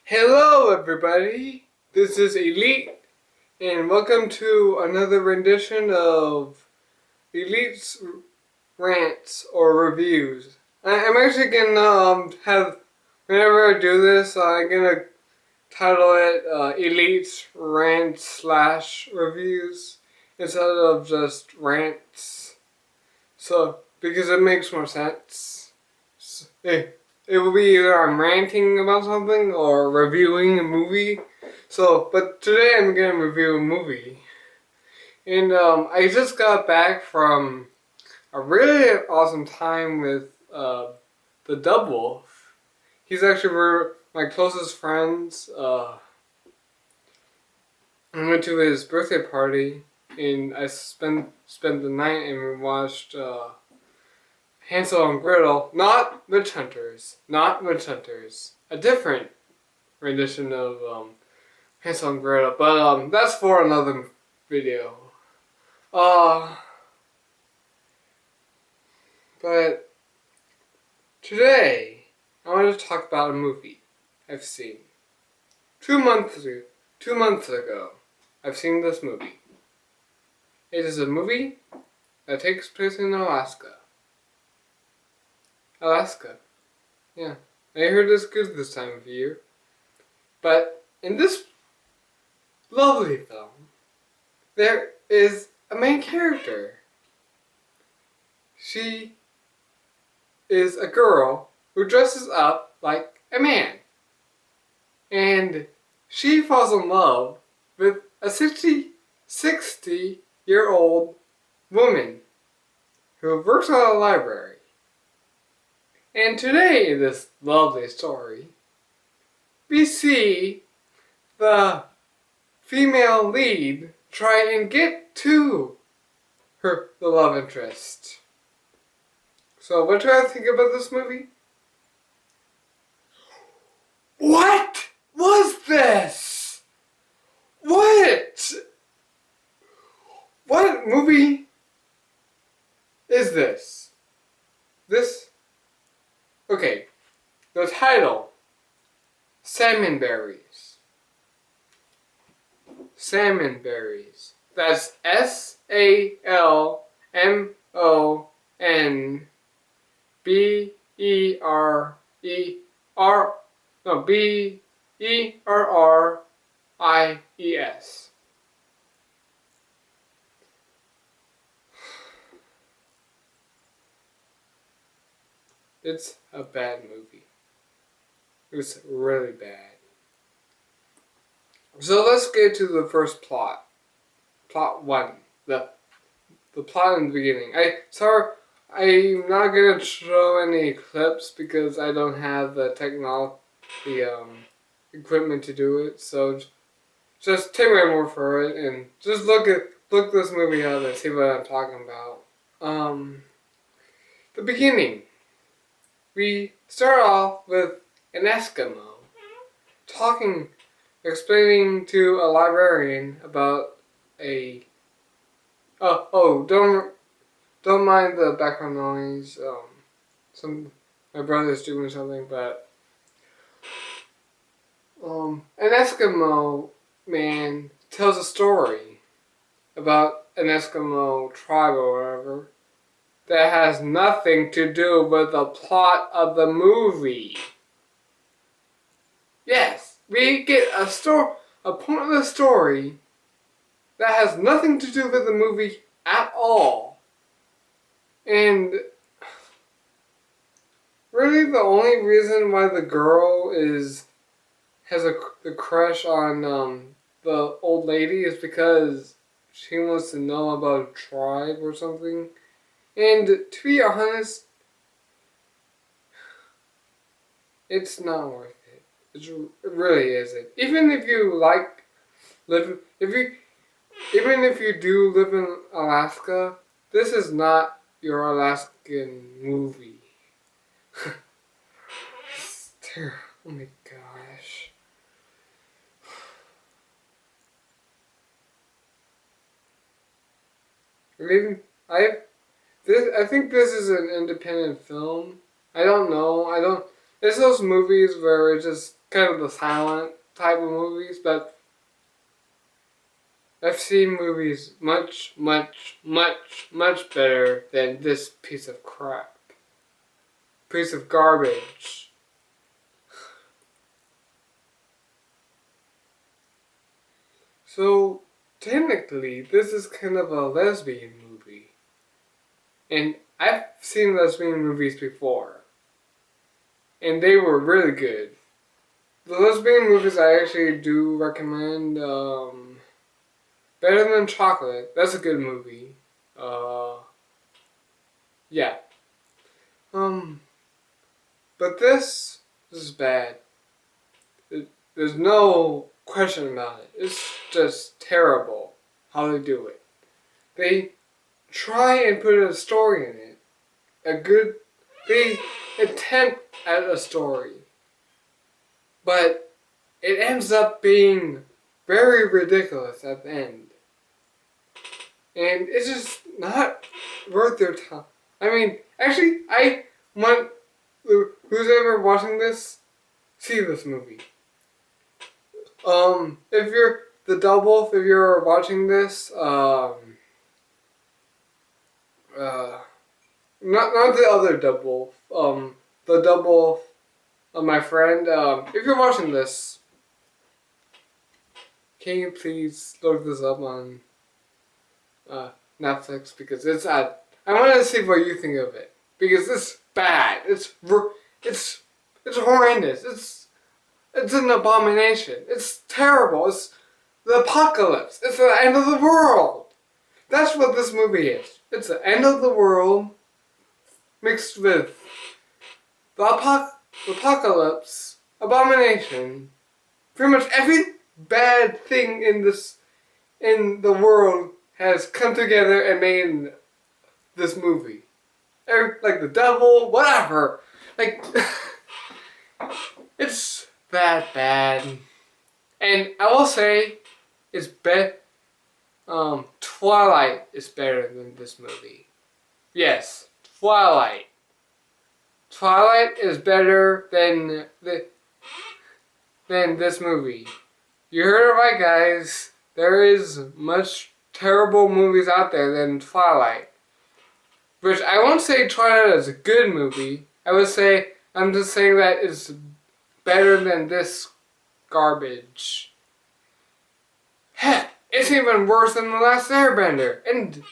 Hello everybody, this is Elite, and welcome to another rendition of Elite's rants or reviews. I'm actually gonna have, whenever I do this, I'm gonna title it Elite's rants slash reviews instead of just rants. So, because it makes more sense. It will be either I'm ranting about something or reviewing a movie. So, but today I'm gonna review a movie. And I just got back from a really awesome time with the Dub Wolf. He's actually one of my closest friends. I went to his birthday party and I spent the night and we watched Hansel and Gretel, not Witch Hunters, a different rendition of Hansel and Gretel, but that's for another video. But today I want to talk about a movie I've seen 2 months ago. 2 months ago, I've seen this movie. It is a movie that takes place in Alaska. Yeah. I heard it's good this time of year. But in this lovely film, there is a main character. She is a girl who dresses up like a man. And she falls in love with a 60-year-old woman who works at a library. And today, in this lovely story, we see the female lead try and get to the love interest. So, what do I think about this movie? What was this? What movie is this? Okay, the title, Salmonberries. Salmonberries. That's Berries. It's a bad movie. It's really bad. So let's get to the first plot. Plot 1. The plot in the beginning. I'm not gonna show any clips because I don't have the equipment to do it. So just take my word for it and just look this movie up and see what I'm talking about. The beginning. We start off with an Eskimo explaining to a librarian about a. Don't mind the background noise. My brother's doing something, but an Eskimo man tells a story about an Eskimo tribe or whatever that has nothing to do with the plot of the movie. Yes, we get a point of the story that has nothing to do with the movie at all. And really the only reason why the girl has the crush on the old lady is because she wants to know about a tribe or something. And to be honest, it's not worth it. It really isn't. Even if you do live in Alaska, this is not your Alaskan movie. It's terrible. Oh my gosh. I think this is an independent film. I don't know. It's those movies where it just kind of the silent type of movies, but I've seen movies much, much, much, much better than this piece of crap. Piece of garbage. So, technically, this is kind of a lesbian movie. And I've seen lesbian movies before. And they were really good. The lesbian movies I actually do recommend, Better Than Chocolate. That's a good movie. Yeah. But this is bad. There's no question about it. It's just terrible how they do it. They try and put a story in it. They attempt at a story. But it ends up being very ridiculous at the end. And it's just not worth their time. I mean, actually, I want who's ever watching this, see this movie. If you're the double, if you're watching this, not the other double, the double of my friend. If you're watching this, can you please look this up on Netflix, because it's at. I want to see what you think of it, because it's bad. It's horrendous. It's an abomination. It's terrible. It's the apocalypse. It's the end of the world. That's what this movie is. It's the end of the world mixed with the apocalypse, abomination. Pretty much every bad thing in the world has come together and made this movie. Like the devil, whatever. Like, it's that bad. And I will say, it's Twilight is better than this movie. Yes, Twilight. Twilight is better than this movie. You heard it right, guys. There is much terrible movies out there than Twilight. Which I won't say Twilight is a good movie. I'm just saying that it's better than this garbage. Heck, it's even worse than The Last Airbender. And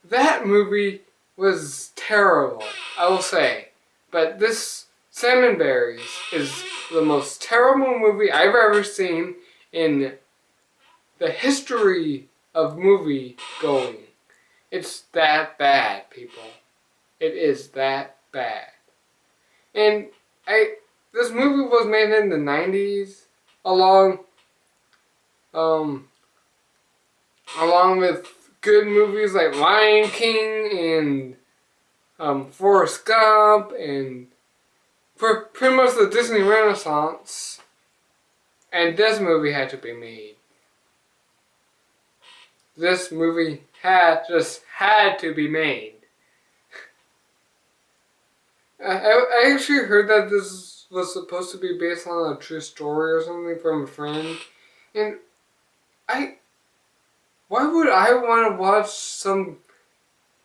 that movie was terrible, I will say. But this Salmonberries is the most terrible movie I've ever seen in the history of movie going. It's that bad, people. It is that bad. And this movie was made in the 90s along with good movies like Lion King and Forrest Gump and pretty much the Disney Renaissance. And this movie had to be made. This movie just had to be made. I actually heard that this was supposed to be based on a true story or something from a friend. And why would I want to watch some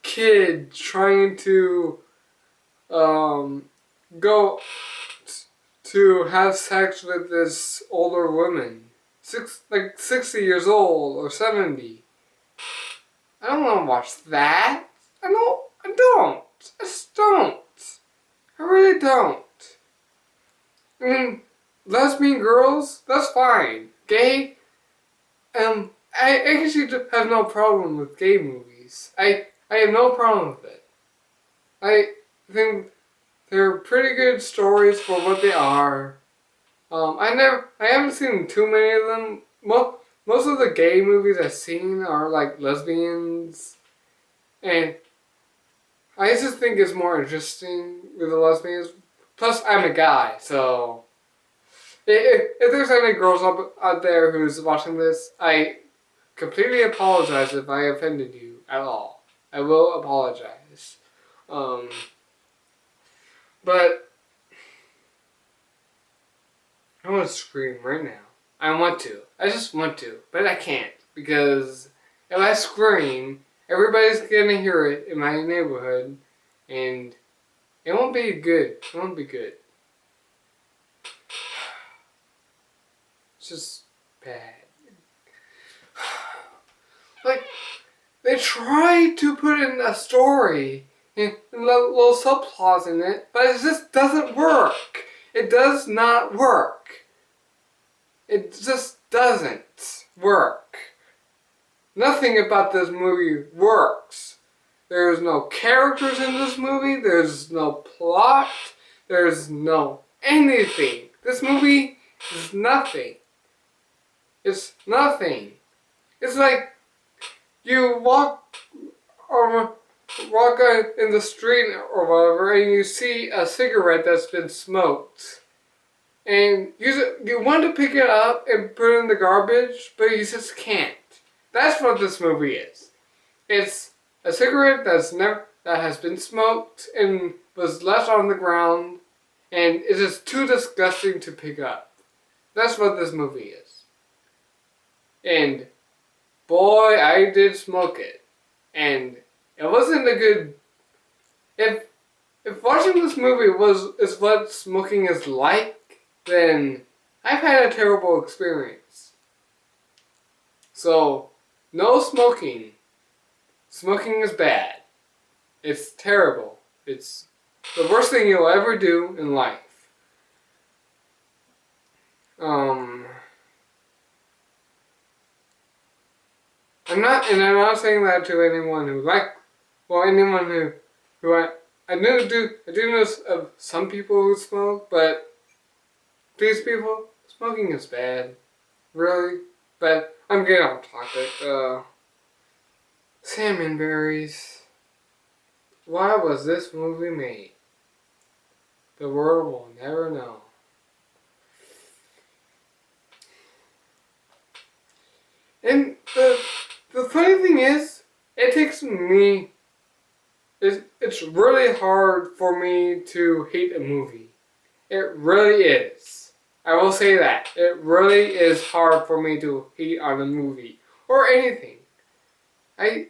kid trying to go to have sex with this older woman, 60 years old or 70? I don't want to watch that. I don't. I just don't. I really don't. I mean, lesbian girls, that's fine. Gay, I actually have no problem with gay movies. I have no problem with it. I think they're pretty good stories for what they are. I haven't seen too many of them. Most of the gay movies I've seen are like lesbians, and I just think it's more interesting with the lesbians. Plus, I'm a guy, so if there's any girls out there who's watching this, I completely apologize if I offended you at all. I will apologize. But I want to scream right now. I want to. I just want to. But I can't. Because if I scream, everybody's going to hear it in my neighborhood. And it won't be good. It won't be good. It's just bad. Like, they try to put in a story and little subplots in it, but it just doesn't work. It does not work. It just doesn't work. Nothing about this movie works. There's no characters in this movie. There's no plot. There's no anything. This movie is nothing. It's nothing. It's like you walk in the street or whatever, and you see a cigarette that's been smoked, and you want to pick it up and put it in the garbage, but you just can't. That's what this movie is. It's a cigarette that has been smoked and was left on the ground, and it is too disgusting to pick up. That's what this movie is. And boy, I did smoke it. And it wasn't a good... If watching this movie is what smoking is like, then I've had a terrible experience. So, no smoking. Smoking is bad. It's terrible. It's the worst thing you'll ever do in life. I'm not saying that to anyone anyone who I do know of some people who smoke, but these people, smoking is bad. Really? But I'm getting off topic. Salmonberries. Why was this movie made? The world will never know. And the funny thing is, it takes me... It's really hard for me to hate a movie. It really is. I will say that. It really is hard for me to hate on a movie. Or anything. I